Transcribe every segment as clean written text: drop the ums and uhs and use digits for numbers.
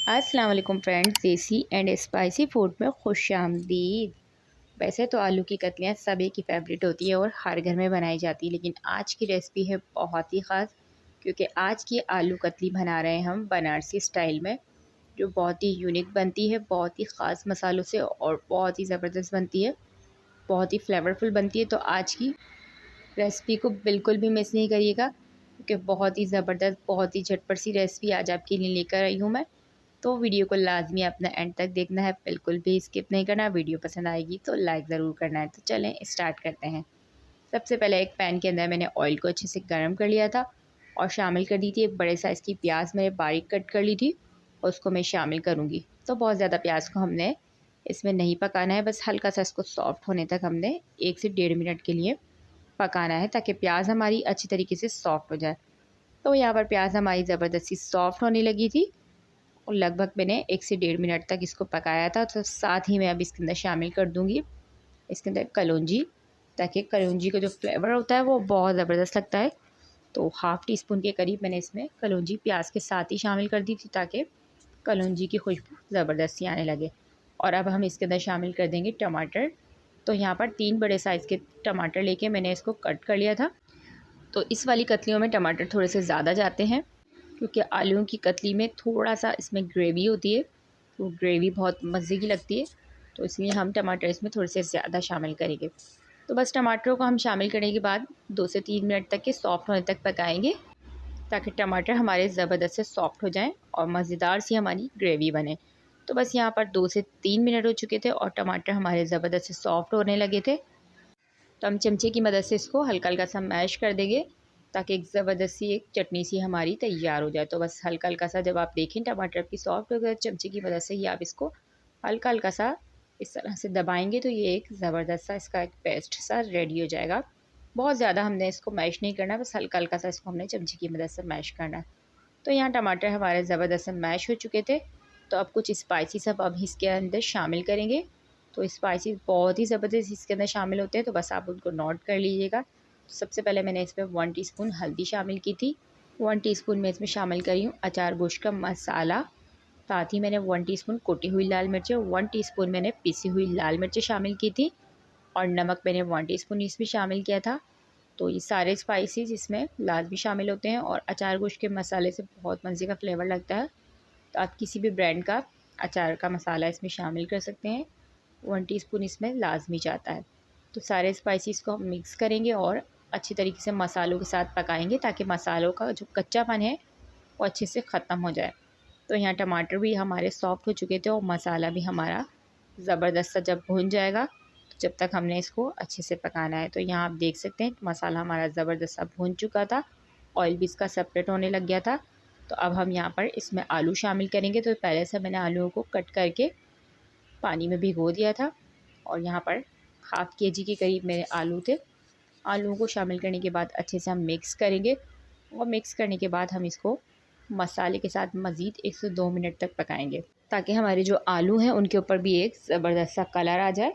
अस्सलाम वालेकुम फ्रेंड्स, देसी एंड स्पाइसी फूड में खुशामदीद। वैसे तो आलू की कतलियाँ सभी की फेवरेट होती है और हर घर में बनाई जाती है, लेकिन आज की रेसिपी है बहुत ही ख़ास, क्योंकि आज की आलू कतली बना रहे हैं हम बनारसी स्टाइल में, जो बहुत ही यूनिक बनती है, बहुत ही ख़ास मसालों से और बहुत ही ज़बरदस्त बनती है, बहुत ही फ्लेवरफुल बनती है। तो आज की रेसिपी को बिल्कुल भी मिस नहीं करिएगा, क्योंकि बहुत ही ज़बरदस्त, बहुत ही झटपट सी रेसिपी आज आपके लिए लेकर आई हूँ मैं। तो वीडियो को लाजमी अपना एंड तक देखना है, बिल्कुल भी स्किप नहीं करना। वीडियो पसंद आएगी तो लाइक ज़रूर करना है। तो चलें स्टार्ट करते हैं। सबसे पहले एक पैन के अंदर मैंने ऑयल को अच्छे से गर्म कर लिया था और शामिल कर दी थी एक बड़े साइज़ की प्याज मैंने बारीक कट कर ली थी, और उसको मैं शामिल करूँगी। तो बहुत ज़्यादा प्याज को हमने इसमें नहीं पकाना है, बस हल्का सा इसको सॉफ्ट होने तक हमने 1 से 1.5 मिनट के लिए पकाना है, ताकि प्याज हमारी अच्छी तरीके से सॉफ्ट हो जाए। तो यहाँ पर प्याज हमारी ज़बरदस्ती सॉफ्ट होने लगी थी और लगभग मैंने 1 से 1.5 मिनट तक इसको पकाया था। तो साथ ही मैं अब इसके अंदर शामिल कर दूँगी इसके अंदर कलौंजी, ताकि कलौंजी का जो फ्लेवर होता है वो बहुत ज़बरदस्त लगता है। तो हाफ़ टी स्पून के करीब मैंने इसमें कलौंजी प्याज के साथ ही शामिल कर दी थी, ताकि कलौंजी की खुशबू ज़बरदस्ती आने लगे। और अब हम इसके अंदर शामिल कर देंगे टमाटर। तो यहाँ पर 3 बड़े साइज़ के टमाटर लेके मैंने इसको कट कर लिया था। तो इस वाली कतलियों में टमाटर थोड़े से ज़्यादा जाते हैं, क्योंकि आलूओं की कतली में थोड़ा-सा इसमें ग्रेवी होती है, तो ग्रेवी बहुत मज़े की लगती है, तो इसलिए हम टमाटर इसमें थोड़े से ज़्यादा शामिल करेंगे। तो बस टमाटरों को हम शामिल करने के बाद 2 से 3 मिनट तक के सॉफ्ट होने तक पकाएंगे, ताकि टमाटर हमारे ज़बरदस्त से सॉफ्ट हो जाएँ और मज़ेदार सी हमारी ग्रेवी बने। तो बस यहाँ पर 2 से 3 मिनट हो चुके थे और टमाटर हमारे ज़बरदस्त से सॉफ्ट होने लगे थे। तो हम चमचे की मदद से इसको हल्का-हल्का सा मैश कर देंगे, ताकि एक ज़बरदस्त सी एक चटनी सी हमारी तैयार हो जाए। तो बस हल्का-हल्का सा जब आप देखें टमाटर आपकी सॉफ्ट हो गए, चमचे की मदद से ही आप इसको हल्का-हल्का सा इस तरह से दबाएँगे, तो ये एक ज़बरदस्त सा इसका एक पेस्ट सा रेडी हो जाएगा। बहुत ज़्यादा हमने इसको मैश नहीं करना, बस हल्का-हल्का सा इसको हमने चमचे की मदद से मैश करना है। तो यहाँ टमाटर हमारे ज़बरदस्त से मैश हो चुके थे। तो अब कुछ स्पाइसी सब अब इसके अंदर शामिल करेंगे। तो स्पाइसी बहुत ही ज़बरदस्त इसके अंदर शामिल होते हैं, तो बस आप उनको नोट कर लीजिएगा। सबसे पहले मैंने इसमें 1 टीस्पून हल्दी शामिल की थी। 1 टीस्पून मैं इसमें शामिल करी हूँ अचार गोश्त का मसाला। साथ ही मैंने 1 टीस्पून कुटी हुई लाल मिर्चें, 1 टीस्पून मैंने पिसी हुई लाल मिर्चें शामिल की थी, और नमक मैंने 1 टीस्पून इसमें शामिल किया था। तो ये सारे स्पाइसेस इसमें लाजमी शामिल होते हैं, और अचार गोश्त के मसाले से बहुत मज़े का फ्लेवर लगता है। तो आप किसी भी ब्रांड का अचार का मसाला इसमें शामिल कर सकते हैं। 1 टीस्पून इसमें लाजमी जाता है। तो सारे स्पाइसेस को हम मिक्स करेंगे और अच्छी तरीके से मसालों के साथ पकाएंगे, ताकि मसालों का जो कच्चापन है वो अच्छे से ख़त्म हो जाए। तो यहाँ टमाटर भी हमारे सॉफ्ट हो चुके थे और मसाला भी हमारा ज़बरदस्त सा जब भुन जाएगा, तो जब तक हमने इसको अच्छे से पकाना है। तो यहाँ आप देख सकते हैं मसाला हमारा ज़बरदस्त सा भुन चुका था, ऑयल भी इसका सेपरेट होने लग गया था। तो अब हम यहाँ पर इसमें आलू शामिल करेंगे। तो पहले से मैंने आलूओं को कट करके पानी में भिगो दिया था, और यहाँ पर हाफ़ केजी के करीब मेरे आलू थे। आलूओं को शामिल करने के बाद अच्छे से हम मिक्स करेंगे, और मिक्स करने के बाद हम इसको मसाले के साथ मज़ीद 1 से 2 मिनट तक पकाएंगे, ताकि हमारे जो आलू हैं उनके ऊपर भी एक ज़बरदस्त सा कलर आ जाए।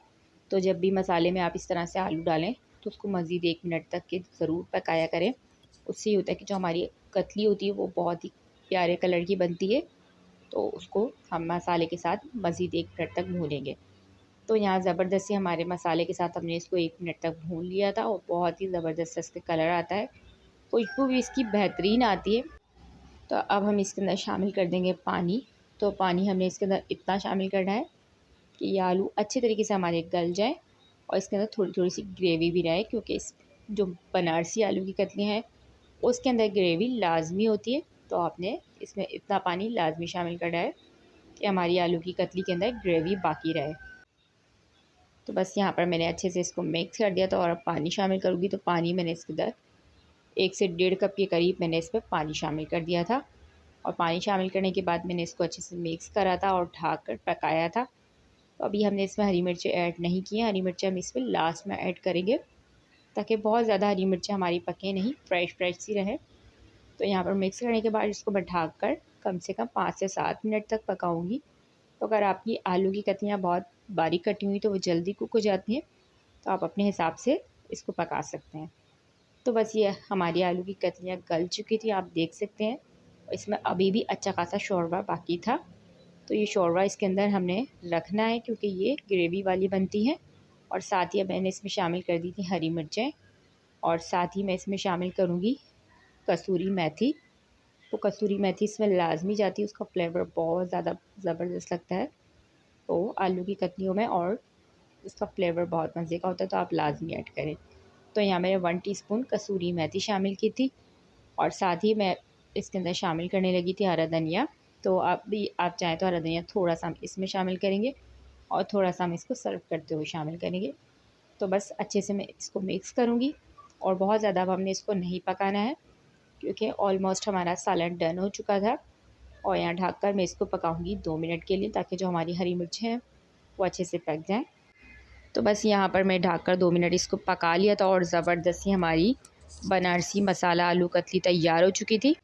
तो जब भी मसाले में आप इस तरह से आलू डालें, तो उसको मज़ीद 1 मिनट तक के ज़रूर पकाया करें। उससे ये होता है कि जो हमारी कतली होती है वो बहुत ही प्यारे कलर की बनती है। तो उसको हम मसाले के साथ मज़ीद 1 मिनट तक भूनेंगे। तो यहाँ ज़बरदस्ती हमारे मसाले के साथ हमने इसको 1 मिनट तक भून लिया था, और बहुत ही ज़बरदस्त इसका कलर आता है, खुशबू भी इसकी बेहतरीन आती है। तो अब हम इसके अंदर शामिल कर देंगे पानी। तो पानी हमने इसके अंदर इतना शामिल करना है कि ये आलू अच्छे तरीके से हमारे गल जाए, और इसके अंदर थोड़ी-थोड़ी सी ग्रेवी भी रहे, क्योंकि इस जो बनारसी आलू की कतलियाँ हैं उसके अंदर ग्रेवी लाजमी होती है। तो आपने इसमें इतना पानी लाजमी शामिल करना है कि हमारी आलू की कतली के अंदर ग्रेवी बाकी रहे। तो बस यहाँ पर मैंने अच्छे से इसको मिक्स कर दिया था, और अब पानी शामिल करूँगी। तो पानी मैंने इसके अंदर 1 से 1.5 कप के करीब मैंने इसमें पानी शामिल कर दिया था, और पानी शामिल करने के बाद मैंने इसको अच्छे से मिक्स करा था और ढक कर पकाया था। तो अभी हमने इसमें हरी मिर्चें ऐड नहीं की हैं, हरी मिर्चें हम इसमें लास्ट में ऐड करेंगे, ताकि बहुत ज़्यादा हरी मिर्चें हमारी पकें नहीं, फ्रेश सी रहे। तो यहाँ पर मिक्स करने के बाद इसको मैं ढक कर कम से कम 5 से 7 मिनट तक पकाऊंगी। तो अगर आपकी आलू की कतलियाँ बहुत बारीक कटी हुई तो वो जल्दी कुक हो जाती हैं, तो आप अपने हिसाब से इसको पका सकते हैं। तो बस ये हमारी आलू की कतलियाँ गल चुकी थी, आप देख सकते हैं। इसमें अभी भी अच्छा खासा शोरबा बाकी था। तो ये शोरबा इसके अंदर हमने रखना है क्योंकि ये ग्रेवी वाली बनती है। और साथ ही मैंने इसमें शामिल कर दी थी हरी मिर्चें, और साथ ही मैं इसमें शामिल करूँगी कसूरी मेथी। तो कसूरी मेथी इसमें लाजमी जाती है, उसका फ्लेवर बहुत ज़्यादा ज़बरदस्त लगता है तो आलू की कतलियों में, और उसका फ्लेवर बहुत मज़े का होता है, तो आप लाजमी ऐड करें। तो यहाँ मैंने 1 टीस्पून कसूरी मेथी शामिल की थी, और साथ ही मैं इसके अंदर शामिल करने लगी थी हरा धनिया। तो आप चाहें तो हरा धनिया थोड़ा-सा इसमें शामिल करेंगे, और थोड़ा-सा हम इसको सर्व करते हुए शामिल करेंगे। तो बस अच्छे से मैं इसको मिक्स करूँगी, और बहुत ज़्यादा अब हमने इसको नहीं पकाना है क्योंकि ऑलमोस्ट हमारा सालन डन हो चुका था। और यहाँ ढककर मैं इसको पकाऊंगी 2 मिनट के लिए, ताकि जो हमारी हरी मिर्चें हैं वो अच्छे से पक जाएं। तो बस यहाँ पर मैं ढककर 2 मिनट इसको पका लिया था, और ज़बरदस्ती हमारी बनारसी मसाला आलू कतली तैयार हो चुकी थी।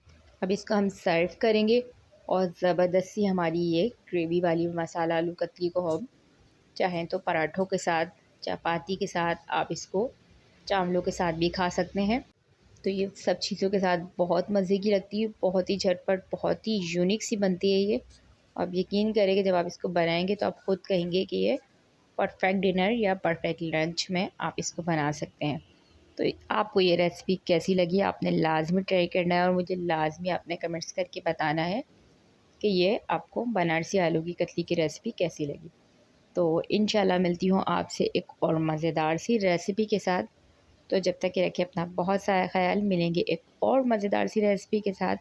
अब इसको हम सर्व करेंगे, और ज़बरदस्ती हमारी ये ग्रेवी वाली मसाला आलू कतली को हम चाहें तो पराठों के साथ, चपाती के साथ, आप इसको चावलों के साथ भी खा सकते हैं। तो ये सब चीज़ों के साथ बहुत मज़े की लगती है, बहुत ही झटपट, बहुत ही यूनिक सी बनती है ये। आप यकीन करेंगे जब आप इसको बनाएंगे तो आप ख़ुद कहेंगे कि ये परफेक्ट डिनर या परफेक्ट लंच में आप इसको बना सकते हैं। तो आपको ये रेसिपी कैसी लगी आपने लाजमी ट्राई करना है, और मुझे लाजमी आपने कमेंट्स करके बताना है कि ये आपको बनारसी आलू की कतली की रेसिपी कैसी लगी। तो इंशाल्लाह मिलती हूँ आपसे एक और मज़ेदार सी रेसिपी के साथ। तो जब तक के रखिए अपना बहुत सारा ख्याल, मिलेंगे एक और मज़ेदार सी रेसिपी के साथ।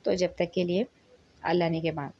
तो जब तक के लिए अल्लाह ने के बाद।